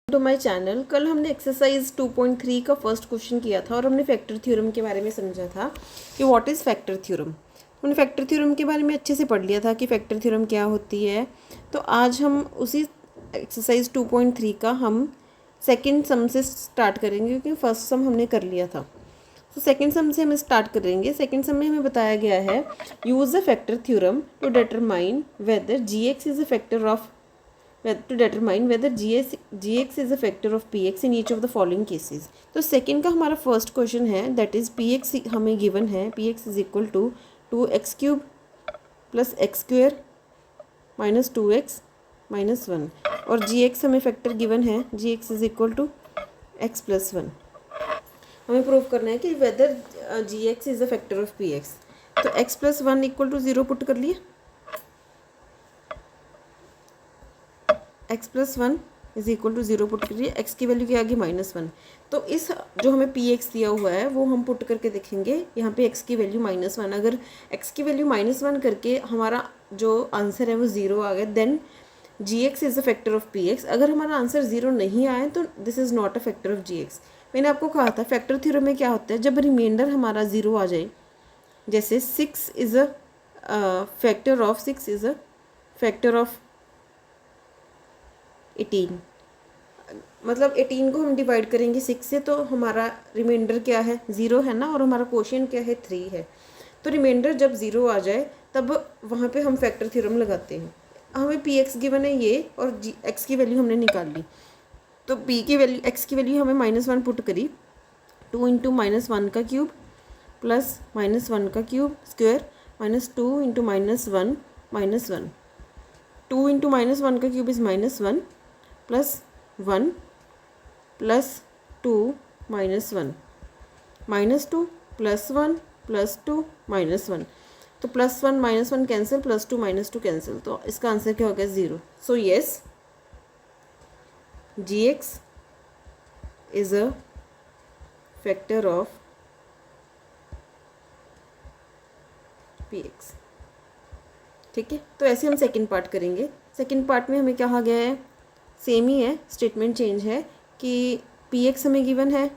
To my channel. कल हमने exercise 2.3 का फर्स्ट क्वेश्चन किया था और हमने फैक्टर थ्योरम के बारे में समझा था कि व्हाट इज़ फैक्टर थ्योरम। हमने फैक्टर थ्योरम के बारे में अच्छे से पढ़ लिया था कि फैक्टर थ्योरम क्या होती है। तो आज हम उसी एक्सरसाइज 2.3 का हम सेकेंड सम से स्टार्ट करेंगे क्योंकि फर्स्ट सम हमने कर लिया था। तो सेकेंड सम से हम स्टार्ट करेंगे। सेकेंड सम में हमें बताया गया है use a factor theorem to determine whether gx is a factor of to determine whether gx is a factor of px in each of the following cases। तो second का हमारा first question है that is px हमें given है px is equal to 2x³ plus x square minus 2x minus 1 और gx हमें factor given है gx is equal to x plus 1। हमें प्रूव करना है कि whether gx is a factor of px। तो x plus 1 equal to 0 put कर लिए, x plus 1 is equal to 0 put करिए, x की वैल्यू क्या आ गई -1। तो इस जो हमें px दिया हुआ है वो हम पुट करके देखेंगे। यहाँ पे x की वैल्यू -1, अगर x की वैल्यू -1 करके हमारा जो आंसर है वो 0 आ गया then gx is a factor of px। अगर हमारा आंसर 0 नहीं आए तो this is not a factor of gx। मैंने आपको कहा था फैक्टर थ्योरम में क्या होता है, जब रिमाइंडर हमारा 0 आ जाए, जैसे 6 is a factor of 6 is a factor of 18, मतलब 18 को हम डिवाइड करेंगे 6 से तो हमारा रिमाइंडर क्या है 0 है ना, और हमारा क्वोशिएंट क्या है 3 है। तो रिमाइंडर जब 0 आ जाए तब वहाँ पे हम फैक्टर थ्योरम लगाते हैं। हमें पी एक्स गिवन है ये और एक्स की वैल्यू हमने निकाल ली, तो पी की वैल्यू एक्स की वैल्यू हमें -1 पुट करी, 2 इंटू -1 का क्यूब प्लस -1 का cube square minus 2 into -1 -1, 2 into -1 का cube is -1 plus 1 plus 2 -1 -2 plus 1 plus 2 -1, तो +1 -1 कैंसिल, +2 -2 कैंसिल, तो इसका आंसर क्या हो गया 0। So yes gx is a factor of px। ठीक है, तो ऐसे हम सेकंड पार्ट करेंगे। सेकंड पार्ट में हमें क्या कहा गया है, सेम ही है, स्टेटमेंट चेंज है कि px हमें गिवन है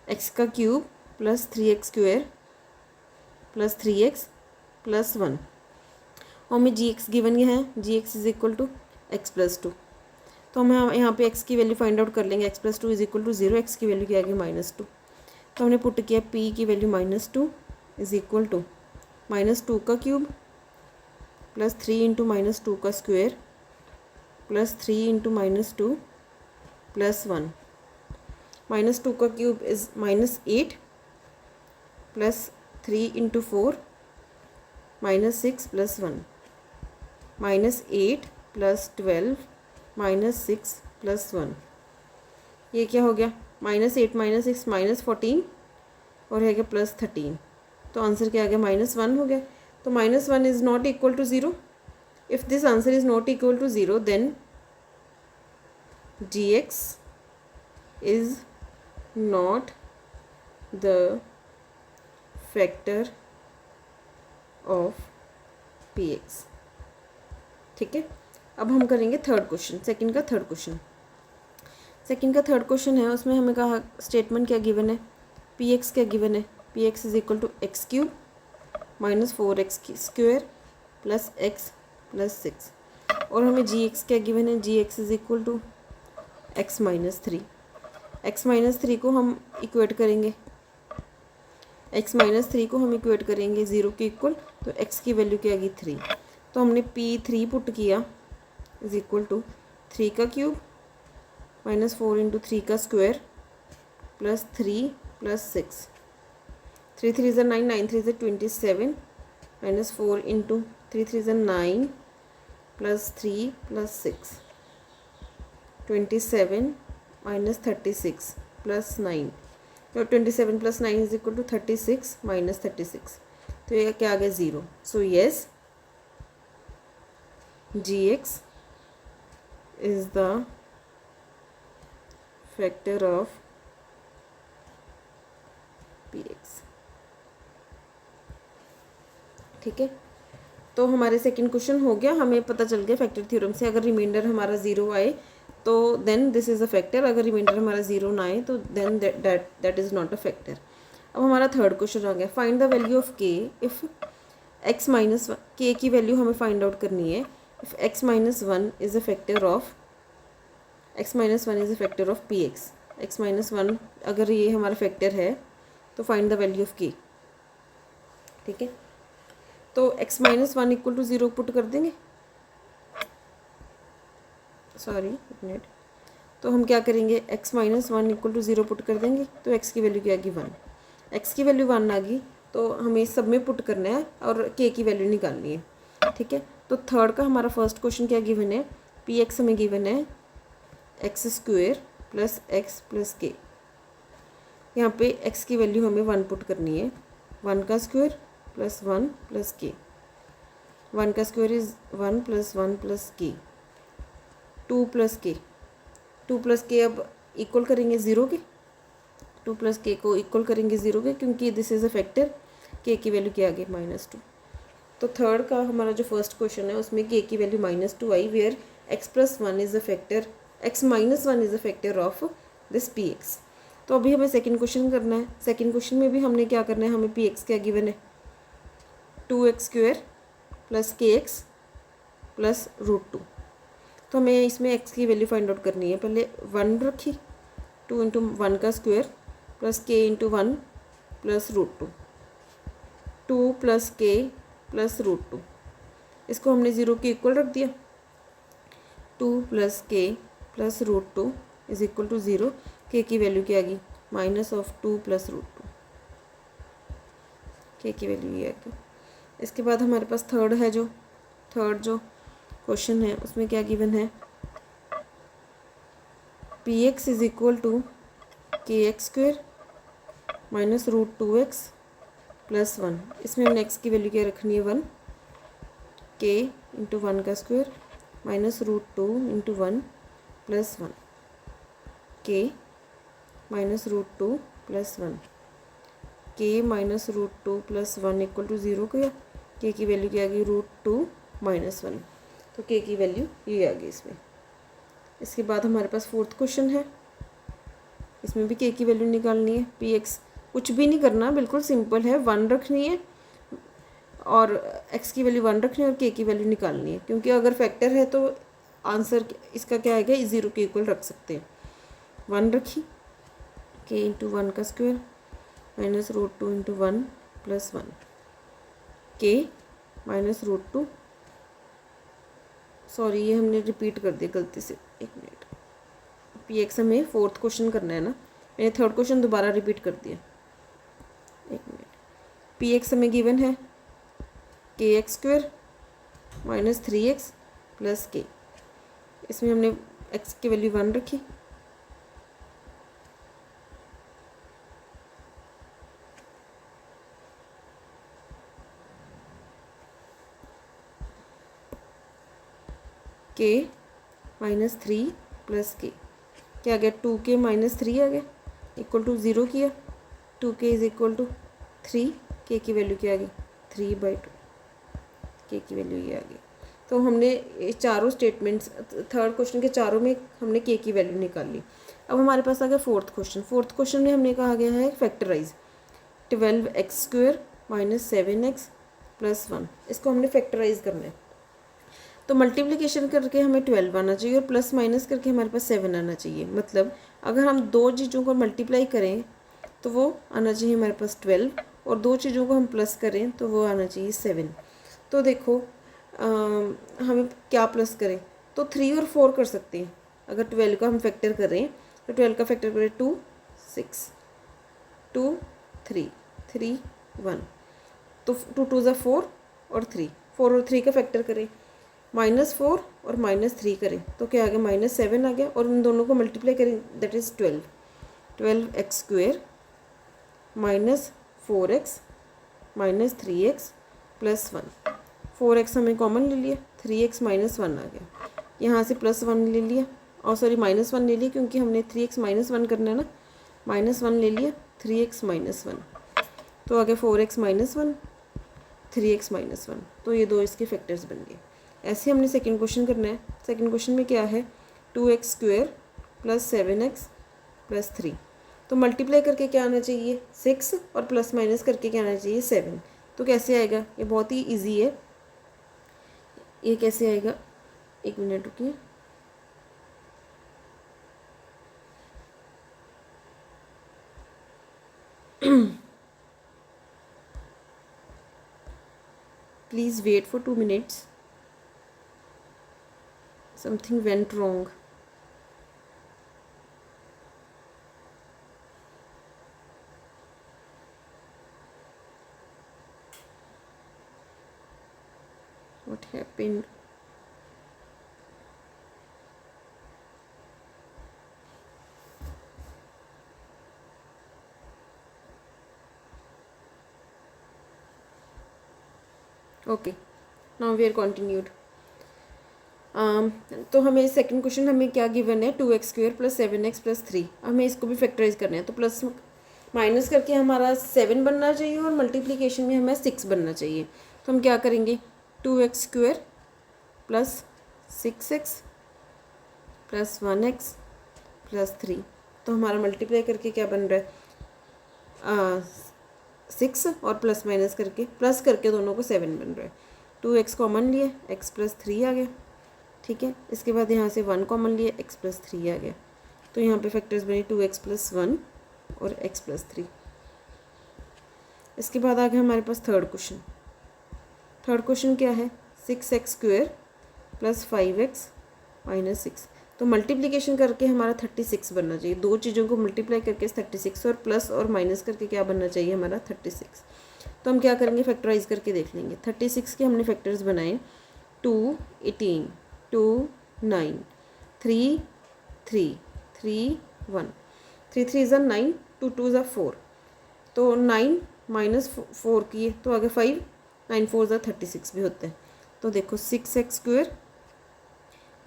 x का cube plus 3x square plus 3x plus 1 और हमें gx गिवन है gx is equal to x plus 2। तो हम यहाँ पे x की वैल्यू फाइंड आउट कर लेंगे, x plus 2 is equal to 0, x की वैल्यू क्या आ गई -2। तो हमने पुट किया p की वैल्यू -2 इज इक्वल टू -2 का क्यूब प्लस 3 इंटू -2 का स्क्वेयर प्लस 3 इंटू -2 प्लस 1, -2 का cube is -8 plus 3 into 4 -6 plus 1, -8 plus 12 -6 plus 1, ये क्या हो गया -8 -6 -14 और है क्या +13। तो आंसर क्या आ गया -1 हो गया। तो -1 is not equal to 0। If this answer is not equal to 0 then gx is not the factor of px। ठीक है, अब हम करेंगे थर्ड क्वेश्चन, सेकंड का थर्ड क्वेश्चन। सेकंड का थर्ड क्वेश्चन है, उसमें हमें कहा स्टेटमेंट क्या गिवन है, px क्या गिवन है, px is equal to x cube minus 4x square plus x plus 6 और हमें gx क्या गिवन है, gx is equal to x minus 3। x minus 3 को हम इक्वेट करेंगे, x माइनस 3 को हम इक्वेट करेंगे 0 के इक्वल, तो x की वैल्यू क्या आ गई 3। तो हमने p3 पुट किया इज इक्वल टू 3 का क्यूब माइनस 4 इंटू 3 का स्क्वायर प्लस 3 प्लस 6, 3 3 ज़ा 9, 9 3 ज़ा 27 माइनस 4 इंटू 3 3 ज़ा 9 प्लस 3 प्लस 6, 27 माइनस 36 प्लस 9, तो 27 plus 9 is equal to 36 minus 36, तो ये क्या आ गया 0। So yes gx is the factor of px। ठीक है, तो हमारे सेकंड क्वेश्चन हो गया, हमें पता चल गया फैक्टर थ्योरम से अगर रिमाइंडर हमारा 0 आए तो then this is a factor. अगर रिमाइंडर हमारा 0 ना आए तो then that is not a factor. अब हमारा थर्ड क्वेश्चन आ गया, find the value of K if x minus K की वैल्यू हमें फाइंड आउट करनी है if x minus one is a factor of x minus one is a factor of P x. x minus one अगर ये हमारा factor है तो find the value of k। ठीक है, तो x minus one equal to 0 put कर देंगे, सॉरी एक मिनट। तो हम क्या करेंगे, x minus one equal to 0 put कर देंगे, तो x की वैल्यू क्या आएगी 1। x की वैल्यू 1 आ गई तो हमें सब में पुट करना है और k की वैल्यू निकालनी है। ठीक है, तो थर्ड का हमारा फर्स्ट क्वेश्चन क्या गिवन है, पी एक्स हमें गिवन है x square plus x plus के। यहाँ पे x की वैल्यू हमें 1 पुट करनी है, 1 का स्क्वेयर प्लस 1 प्लस के। 1 का स्क्वेयर इज़ 1 प्लस 1 प्लस के, 2 प्लस के। 2 प्लस के अब इक्वल करेंगे 0 के, 2 प्लस के को इक्वल करेंगे 0 के, क्योंकि दिस इज़ अ फैक्टर। के की वैल्यू क्या आ गई -2। तो थर्ड का हमारा जो फर्स्ट क्वेश्चन है उसमें के की वैल्यू -2 आई, where x plus one is a factor, x minus one is a factor of this P x. तो अभी हमें सेकंड क्वेश्चन करना है। सेकंड क्वेश्चन में भी हमने क्या करना है, हमें पी एक्स क्या गिवन है 2x स्क्वेयर प्लस के एक्स प्लस √2। तो हमें इसमें x की वैल्यू फाइंड आउट करनी है। पहले 1 रखी, 2 इंटू 1 का स्क्वेयर प्लस के इंटू 1 प्लस √2, 2 प्लस के प्लस √2। इसको हमने 0 के इक्वल रख दिया, 2 प्लस के प्लस √2 इज इक्वल टू 0। के की वैल्यू क्या आ गई -2 प्लस √2, के की वैल्यू ये आ गई। इसके बाद हमारे पास थर्ड जो क्वेश्चन है उसमें क्या गिवन है, P X is equal to K X square minus √2x plus 1। इसमें हमने x की वैल्यू क्या रखनी है 1, के इंटू 1 का स्क्वेयर माइनस √2 इंटू 1 प्लस 1, के माइनस √2 प्लस 1, के माइनस √2 प्लस 1 इक्वल टू 0 किया। के की वैल्यू क्या आ गई √2 माइनस 1, तो के की वैल्यू ये आ गई इसमें। इसके बाद हमारे पास फोर्थ क्वेश्चन है, इसमें भी के की वैल्यू निकालनी है। पी एक्स कुछ भी नहीं करना, बिल्कुल सिंपल है, 1 रखनी है और x की वैल्यू 1 रखनी है और k की वैल्यू निकालनी है, क्योंकि अगर फैक्टर है तो आंसर इसका क्या आएगा, 0 के इक्वल रख सकते हैं। 1 रखी, k इंटू 1 का स्क्वेयर माइनस √2 इंटू 1 प्लस 1, के माइनस √2, सॉरी ये हमने रिपीट कर दिया गलती से, एक मिनट। पी एक्स हमें फोर्थ क्वेश्चन करना है ना, मैंने थर्ड क्वेश्चन दोबारा रिपीट कर दिया, एक मिनट। पी एक्स हमें गिवन है के X square minus 3x plus के। इसमें हमने x की वैल्यू 1 रखी, के माइनस 3 प्लस के क्या आ गया 2k माइनस 3 आ गया इक्वल टू 0 किया, 2k इज इक्वल टू 3, के की वैल्यू क्या आ गई 3/2, के की वैल्यू ये आ गई। तो हमने ये चारों स्टेटमेंट्स थर्ड क्वेश्चन के चारों में हमने के की वैल्यू निकाल ली। अब हमारे पास आ गया फोर्थ क्वेश्चन। फोर्थ क्वेश्चन में हमने कहा गया है factorise 12x square minus 7x plus 1, इसको हमने फैक्टराइज करना है। तो मल्टीप्लिकेशन करके हमें 12 आना चाहिए और प्लस माइनस करके हमारे पास 7 आना चाहिए। मतलब अगर हम दो चीज़ों को मल्टीप्लाई करें तो वो आना चाहिए हमारे पास 12, और दो चीज़ों को हम प्लस करें तो वो आना चाहिए 7। तो देखो हमें क्या प्लस करें, तो 3 और 4 कर सकते हैं। अगर 12 का हम फैक्टर करें तो 12 का फैक्टर करें 2 6 2 3 3 1, तो 2 2 ज़ा 4 और 3, 4 और 3 का फैक्टर करें -4 और -3 करें तो क्या आ गया -7 आ गया, और इन दोनों को मल्टीप्लाई करें that is 12x square minus 4x minus 3x plus 1। 4x हमें कॉमन ले लिया, 3x माइनस 1 आ गया, यहाँ से प्लस 1 ले लिया, और सॉरी माइनस 1 ले लिया क्योंकि हमने 3x माइनस 1 करना है ना, -1 ले लिया, 3x माइनस 1, तो आ गया 4x माइनस 1 3x माइनस 1, तो ये दो इसके फैक्टर्स बन गए। ऐसे हमने सेकंड क्वेश्चन करना है। सेकंड क्वेश्चन में क्या है, 2x² प्लस 7x प्लस 3। तो मल्टीप्लाई करके क्या आना चाहिए 6 और प्लस माइनस करके क्या आना चाहिए 7। तो कैसे आएगा, ये बहुत ही इजी है। ये कैसे आएगा, एक मिनट रुकिए। Please wait for 2 minutes, something went wrong. What happened? Okay, now we are continued. तो हमें सेकंड क्वेश्चन हमें क्या गिवन है 2x² प्लस 7x प्लस 3। हमें इसको भी फैक्टराइज करना है, तो प्लस माइनस करके हमारा 7 बनना चाहिए और मल्टीप्लिकेशन में हमें 6 बनना चाहिए। तो हम क्या करेंगे 2x² plus 6x plus 1x plus 3। तो हमारा मल्टीप्लाई करके क्या बन रहा है 6 और प्लस माइनस करके प्लस करके दोनों को 7 बन रहा है। 2x कॉमन लिए x प्लस 3 आ गया, ठीक है। इसके बाद यहाँ से 1 कॉमन लिए x प्लस 3 आ गया। तो यहाँ पे फैक्टर्स बने 2x प्लस 1 और x प्लस 3। इसके बाद आ गया हमारे पास थर्ड क्वेश्चन। थर्ड क्वेश्चन क्या है 6x² प्लस 5x माइनस 6। तो मल्टीप्लिकेशन करके हमारा 36 बनना चाहिए। दो चीज़ों को मल्टीप्लाई करके 36 और प्लस और माइनस करके क्या बनना चाहिए हमारा 36। तो हम क्या करेंगे फैक्टराइज करके देख लेंगे। 36 के हमने फैक्टर्स बनाए 2 18 2 9 3 3 3 1 3 3 ज़ा 9 2 2 ज़ा 4। तो 9 माइनस 4 किए तो आगे 5 9 4 ज़ा 36 भी होता है। तो देखो 6x²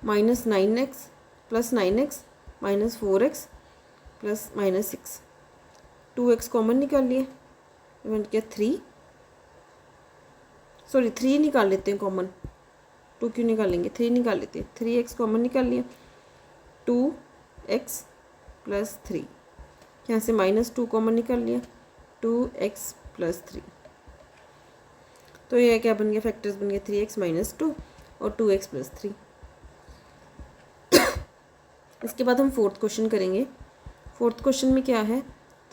minus 9x plus 9x minus 4x plus minus 6। 2x common निकाल लिए, बन गया 3। सॉरी 3 निकाल लेते हैं कॉमन, 2 क्यों निकालेंगे 3 निकाल लेते हैं। 3x कॉमन निकाल लिया 2x प्लस 3। यहाँ से माइनस 2 कॉमन निकाल लिया 2x प्लस 3। तो ये क्या बन गया फैक्टर्स बन गया 3x माइनस 2 और 2x प्लस 3। इसके बाद हम फोर्थ क्वेश्चन करेंगे। फोर्थ क्वेश्चन में क्या है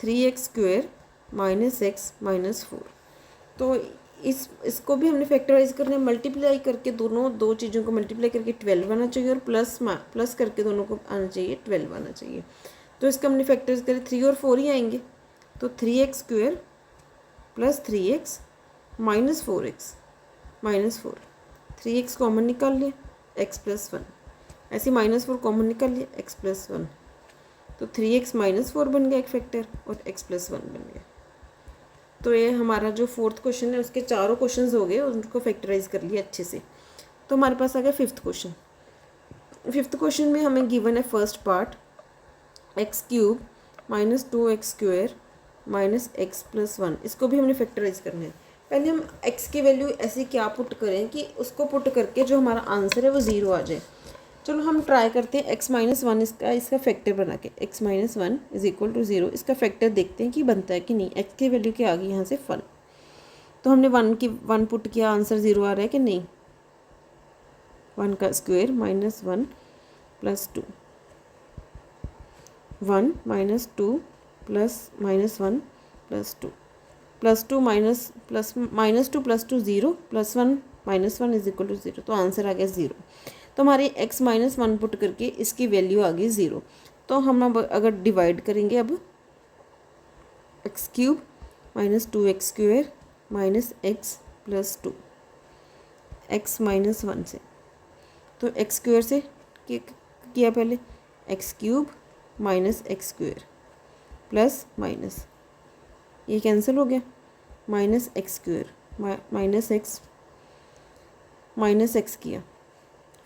3x² माइनस x माइनस 4। तो इसको भी हमने फैक्टराइज करना है। मल्टीप्लाई करके दो चीज़ों को मल्टीप्लाई करके 12 आना चाहिए और प्लस करके दोनों को आना चाहिए 12 आना चाहिए। तो इसका हमने फैक्टराइज करें 3 और 4 ही आएंगे। तो 3x² plus 3x minus 4x minus 4। 3x common निकाल लिया x प्लस 1। ऐसे माइनस 4 कॉमन निकाल लिया x प्लस 1। तो 3x माइनस 4 बन गया एक फैक्टर और x प्लस 1 बन गया। तो ये हमारा जो फोर्थ क्वेश्चन है उसके चारों क्वेश्चंस हो गए, उनको फैक्टराइज कर लिया अच्छे से। तो हमारे पास आ गया फिफ्थ क्वेश्चन। फिफ्थ क्वेश्चन में हमें गिवन है first part x³ minus 2x² minus x plus 1। इसको भी हमने फैक्टराइज करना है। पहले हम x की वैल्यू ऐसे क्या पुट करें कि उसको पुट करके जो हमारा आंसर है वो 0 आ जाए। चलो हम ट्राई करते हैं x माइनस 1 इसका फैक्टर बना के x minus 1 is equal to 0। इसका फैक्टर देखते हैं कि बनता है कि नहीं। x की वैल्यू क्या आ गई यहाँ से 1। तो हमने 1 पुट किया, आंसर 0 आ रहा है कि नहीं। 1 का square minus 1 plus 2 1 minus 2 plus minus 1 plus 2 plus 2 minus 2 plus 2 0 plus 1 minus 1 is equal to 0। तो आंसर आ गया 0। तो हमारी x माइनस 1 पुट करके इसकी वैल्यू आ गई 0। तो हम अब अगर डिवाइड करेंगे अब x³ minus 2x² minus x plus 2 x minus 1 से। तो x² से किया पहले x³ minus x² plus minus ये कैंसिल हो गया माइनस x² माइनस x किया,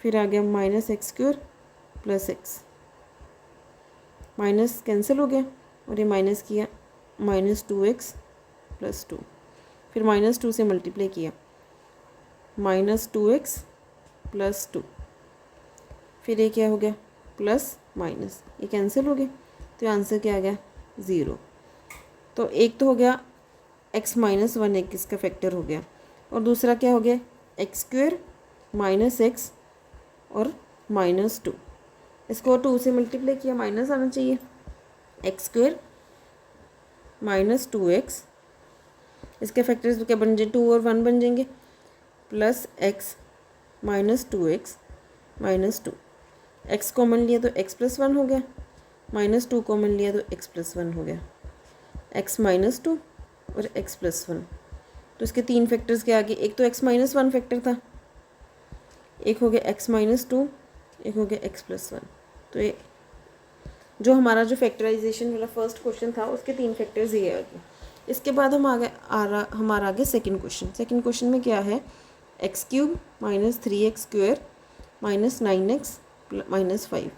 फिर आ गया minus x² plus x, minus cancel हो गया और ये माइनस किया माइनस 2x प्लस 2, फिर माइनस 2 से मल्टीप्लाई किया माइनस 2x प्लस 2, फिर ये क्या हो गया प्लस माइनस, ये कैंसिल हो गए, तो आंसर क्या आ गया 0। तो एक तो हो गया x माइनस 1 एक इसका फैक्टर हो गया, और दूसरा क्या हो गया एक्स स्क्वेयर माइनस एक्स और माइनस 2, इसको 2 से मल्टीप्लाई किया, माइनस आना चाहिए, एक्स स्क्वेयर माइनस 2x, इसके फैक्टर्स क्या बन जाए 2 और 1 बन जाएंगे, plus x minus 2x minus 2, x common लिया तो x प्लस 1 हो गया, माइनस 2 कॉमन लिया तो x प्लस 1 हो गया, x माइनस 2 और x प्लस 1। तो इसके 3 फैक्टर्स के आगे, एक तो x माइनस 1 फैक्टर था, एक हो गया x माइनस 2, एक हो गया x प्लस 1। तो ये जो हमारा जो फैक्टराइजेशन वाला फर्स्ट क्वेश्चन था उसके 3 फैक्टर्स ये आगे। इसके बाद हम हमारा आगे सेकंड क्वेश्चन। सेकंड क्वेश्चन में क्या है, x cube minus 3x square minus 9x minus 5।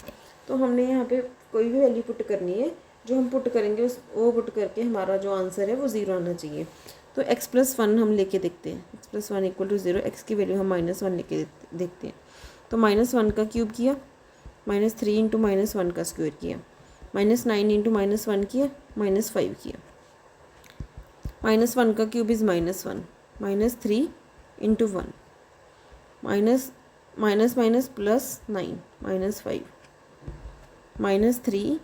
तो हमने यहाँ पे कोई भी वैल्यू पुट करनी है, जो हम पुट करेंगे वो पुट करके हमारा जो आंसर है वो 0 आना चाहिए। तो x प्लस 1 हम लेके देखते हैं, x plus 1 equal to 0, x की वैल्यू हम माइनस 1 लेके देखते हैं। तो माइनस 1 का क्यूब किया, माइनस 3 इंटू माइनस 1 का स्क्वायर किया, माइनस 9 इंटू माइनस 1 किया, माइनस 5 किया। माइनस 1 का cube is minus 1, minus 3 into 1, minus minus minus plus 9 minus 5, minus 3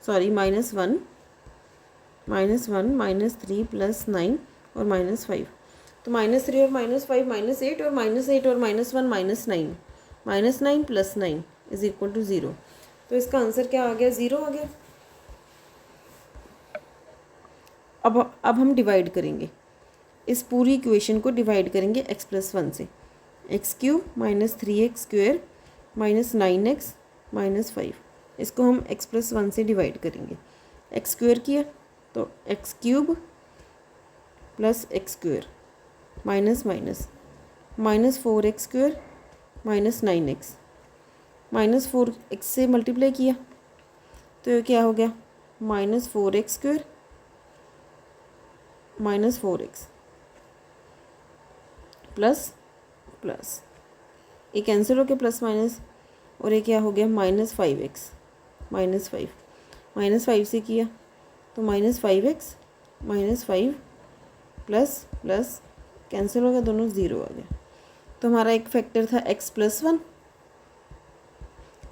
sorry minus 1 minus 3 plus 9 और माइनस 5। तो माइनस 3 और माइनस 5 माइनस 8, और माइनस 8 और minus 1 minus 9, minus 9 plus 9 is equal to 0। तो इसका आंसर क्या आ गया 0 आ गया। अब हम डिवाइड करेंगे, इस पूरी इक्वेशन को डिवाइड करेंगे x प्लस 1 से, x cube minus 3x square minus 9x minus 5, इसको हम x प्लस 1 से डिवाइड करेंगे। एक्स स्क्वेयर किया तो x cube plus x square minus minus minus 4x square minus 9x, minus 4x से मल्टीप्लाई किया तो ये क्या हो गया minus 4x square minus 4x plus plus, ये कैंसिल हो गया प्लस माइनस, और ये क्या हो गया माइनस 5x माइनस 5, माइनस 5 से किया तो minus 5x minus 5 plus plus, cancel हो गया दोनों 0 आ गया। तो हमारा एक फैक्टर था x प्लस 1,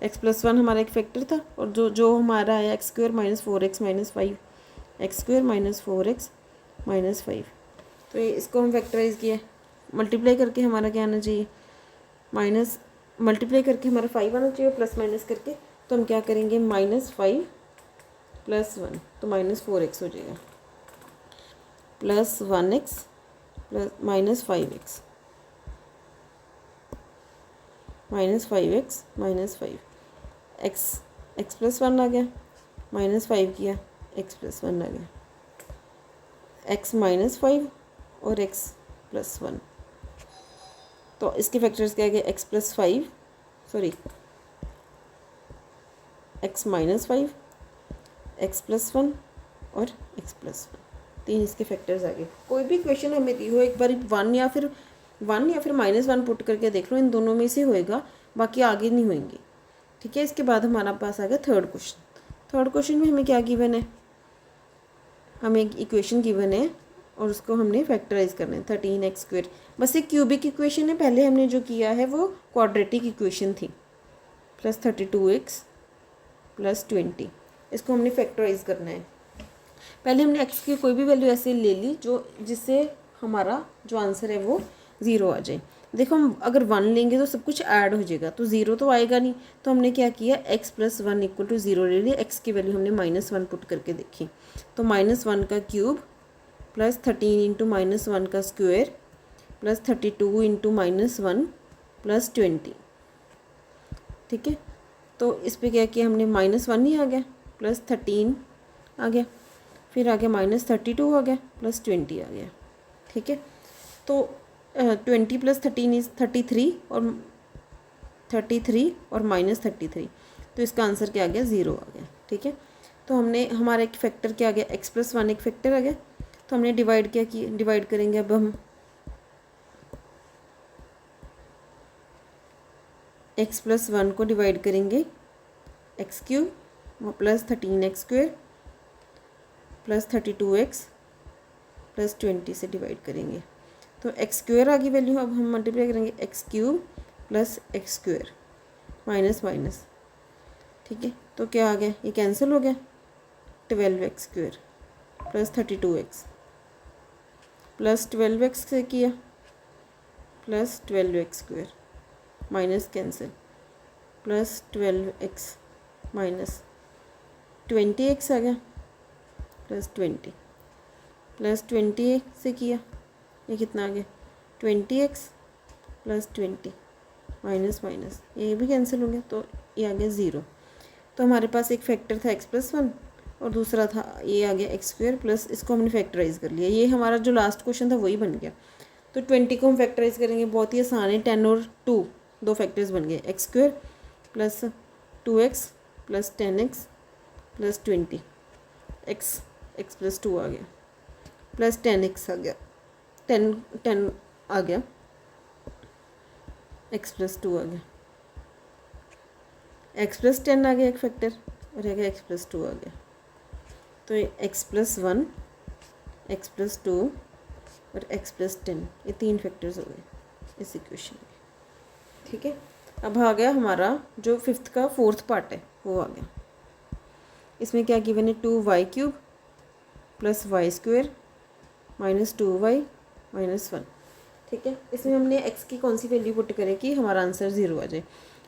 x प्लस 1 हमारा एक फैक्टर था, और जो हमारा है x square minus 4x minus 5, x square minus 4x minus 5। तो ये इसको हम फैक्टराइज किया, मल्टीप्लाई करके हमारा क्या आना चाहिए माइनस, मल्टीप्लाई करके हमारा 5 आना चाहिए, प्लस माइनस करके तो हम क्या करेंगे माइनस 5 प्लस 1, तो माइनस 4x हो जाएगा, plus 1x plus minus 5x minus 5x minus 5, x plus 1 आ गया, माइनस 5 किया x प्लस 1 आ गया, x माइनस 5 और x प्लस 1। तो इसके फैक्टर्स क्या गए x plus 5 sorry x minus 5, x plus 1 और x प्लस 1, 3 इसके फैक्टर्स आ गए। कोई भी क्वेश्चन हमें दी हो एक बार 1 या फिर माइनस 1 पुट करके देख लो, इन दोनों में से होएगा, बाकी आगे नहीं होंगे। ठीक है, इसके बाद हमारा पास आ गया थर्ड क्वेश्चन। थर्ड क्वेश्चन में हमें क्या गिवन है, हमें एक इक्वेशन गिवन है और उसको हमने फैक्टराइज करना है 13x स्क्वेयर। बस एक क्यूबिक इक्वेशन है, पहले हमने जो किया है वो क्वाड्रेटिक इक्वेशन थी, प्लस 32x प्लस 20, इसको हमने फैक्टराइज करना है। पहले हमने x की कोई भी वैल्यू ऐसे ले ली जिससे हमारा जो आंसर है वो 0 आ जाए। देखो हम अगर 1 लेंगे तो सब कुछ ऐड हो जाएगा, तो 0 तो आएगा नहीं, तो हमने क्या किया x प्लस 1 इक्वल टू 0 ले लिया, x की वैल्यू हमने माइनस 1 पुट करके देखी, तो माइनस 1 का क्यूब प्लस 13 इंटू माइनस 1 का square plus 32 into minus 1 plus 20। ठीक है, तो इस पर क्या किया हमने माइनस 1 ही आ गया, प्लस 13 आ गया, फिर आ गया माइनस 32 आ गया, प्लस 20 आ गया। ठीक है, तो 20 प्लस 13 इज़ 33 और माइनस 33, तो इसका आंसर क्या आ गया 0 आ गया। ठीक है, तो हमने हमारा एक फैक्टर क्या आ गया x प्लस 1 एक फैक्टर आ गया, तो हमने डिवाइड क्या किया, डिवाइड करेंगे अब हम एक्स प्लस 1 को डिवाइड करेंगे x cube plus 13x² plus 32x plus 20 से डिवाइड करेंगे तो x² आ गई वैल्यू। अब हम मल्टीप्लाई करेंगे x cube plus x² minus minus, ठीक है। तो क्या आ गया, ये कैंसिल हो गया। 12x² plus 32x plus 12x से किया plus 12x² minus cancel plus 12x minus 20x आ गया प्लस 20 प्लस 20 से किया, ये कितना आ गया 20x प्लस 20 माइनस माइनस, ये भी कैंसिल हो गया तो ये आ गया 0। तो हमारे पास एक फैक्टर था x प्लस 1 और दूसरा था ये आ गया x² प्लस, इसको हमने फैक्टराइज कर लिया। ये हमारा जो लास्ट क्वेश्चन था वही बन गया। तो 20 को हम फैक्टराइज करेंगे, बहुत ही आसान है। 10 और 2 दो फैक्टर्स बन गए, x² plus 2x plus 10x plus 20 x plus 2 आ गया प्लस 10x आ गया, 10 आ गया, x प्लस 2 आ गया, x प्लस 10 आ गया एक फैक्टर और आ गया x प्लस 2 आ गया। तो ये x प्लस 1, x प्लस 2 और x प्लस 10, ये 3 फैक्टर्स हो गए इस इक्वेशन के, ठीक है। अब आ गया हमारा जो 5th का 4th पार्ट है वो आ गया। इसमें क्या गिवन है 2y³ plus y² minus 2y minus 1, ठीक है। इसमें हमने x की कौन सी वैल्यू पुट करें कि हमारा आंसर 0 आ जाए।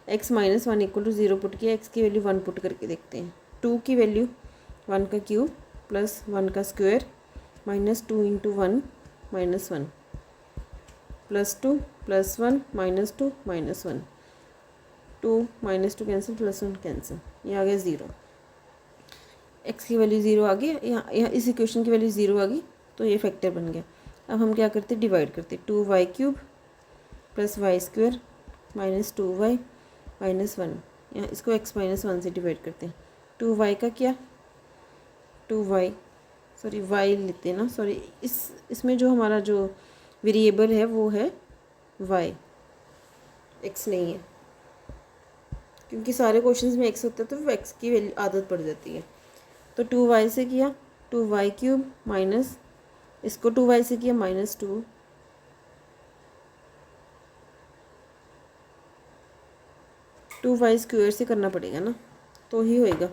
x minus 1 equal to 0 put किया, x की वैल्यू 1 पुट करके देखते हैं। 2 की वैल्यू 1 का क्यूब प्लस 1 का square minus 2 into 1 minus 1 plus 2 plus 1 minus 2 minus 1, 2 minus 2 cancel plus 1 cancel, ये आ गया 0। x की वैल्यू 0 आ गई, यहाँ इस इक्वेशन की वैल्यू 0 आ गई तो ये फैक्टर बन गया। अब हम क्या करते, डिवाइड करते, 2y³ plus y² minus 2y minus 1, यहाँ इसको x माइनस 1 से डिवाइड करते हैं। 2y का क्या, 2y सॉरी y लेते हैं ना, सॉरी इसमें जो हमारा जो वेरिएबल है वो है y, x नहीं है, क्योंकि सारे क्वेश्चंस में x होता है तो x की वैल्यू आदत पड़ जाती है। तो 2y से किया 2y³ माइनस, इसको 2y से किया माइनस 2 2y² से करना पड़ेगा ना तो ही होएगा,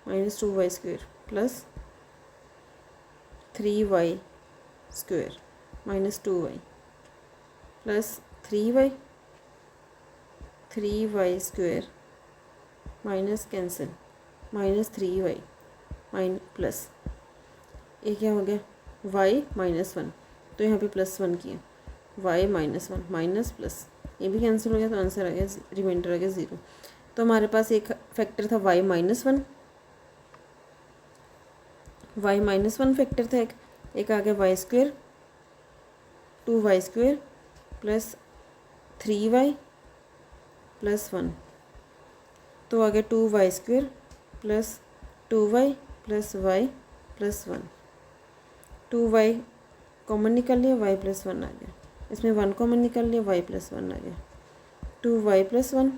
minus 2y² plus 3y² minus 2y plus 3y² minus cancel minus 3y plus, ये क्या हो गया y माइनस 1, तो यहाँ पे प्लस 1 किया, y माइनस 1 माइनस प्लस, ये भी कैंसिल हो गया तो आंसर आ गया, रिमाइंडर आ गया 0। तो हमारे पास एक फैक्टर था y minus 1, y minus 1 factor था एक आ गया y² 2y² plus 3y plus 1, तो आ गया 2y² plus 2y plus y plus 1, 2y common निकाल लिया, y प्लस 1 आ गया, इसमें 1 कॉमन निकाल लिया, y प्लस 1 आ गया, 2y प्लस 1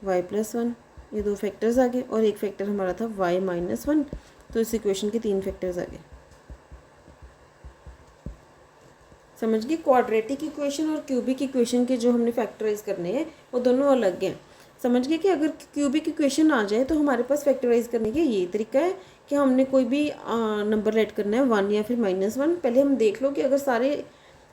y प्लस 1, ये दो फैक्टर्स आ गए और एक फैक्टर हमारा था y माइनस 1, तो इस इक्वेशन के 3 फैक्टर्स आ गए। समझ गए, क्वाड्रेटिक इक्वेशन और क्यूबिक इक्वेशन के जो हमने फैक्टराइज करने हैं वो दोनों अलग हैं। समझ गए कि अगर क्यूबिक इक्वेशन आ जाए तो हमारे पास फैक्टराइज करने का ये तरीका है कि हमने कोई भी नंबर ऐड करना है 1 या फिर -1, पहले हम देख लो कि अगर सारे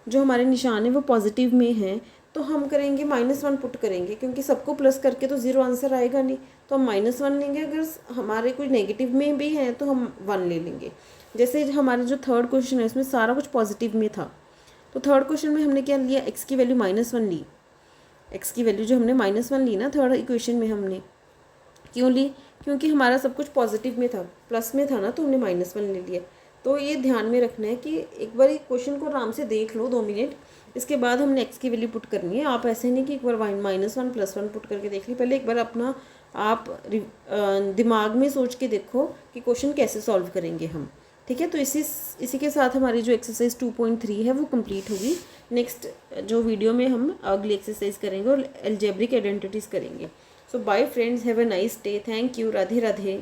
जो हमारे निशान है वो पॉजिटिव में हैं तो हम करेंगे -1 पुट करेंगे, क्योंकि सबको प्लस करके तो 0 आंसर आएगा नहीं, तो हम -1 लेंगे। अगर हमारे कोई नेगेटिव में भी हैं तो हम 1 ले लेंगे। जैसे हमारा जो थर्ड क्वेश्चन है उसमें सारा कुछ पॉजिटिव में था, तो थर्ड क्वेश्चन में हमने क्या लिया, x की वैल्यू -1 ली। x की वैल्यू जो हमने -1 ली ना थर्ड इक्वेशन में हमने क्यों ली, क्योंकि हमारा सब कुछ पॉजिटिव में था, प्लस में था ना, तो हमने -1 ले लिया। तो ये ध्यान में रखना है कि एक बार क्वेश्चन को आराम से देख लो 2 मिनट, इसके बाद हमने x की वैल्यू पुट करनी है। आप ऐसे नहीं कि एक बार -1 +1 पुट करके देख ली, पहले एक बार अपना आप दिमाग में सोच के देखो कि क्वेश्चन कैसे सॉल्व करेंगे हम, ठीक है, तो इसी के साथ हमारी जो एक्सरसाइज 2.3 है वो कंप्लीट होगी। नेक्स्ट जो वीडियो में हम अगली एक्सरसाइज करेंगे और अलजेब्रिक आइडेंटिटीज़ करेंगे। So bye friends, have a nice day, thank you, Radhe Radhe.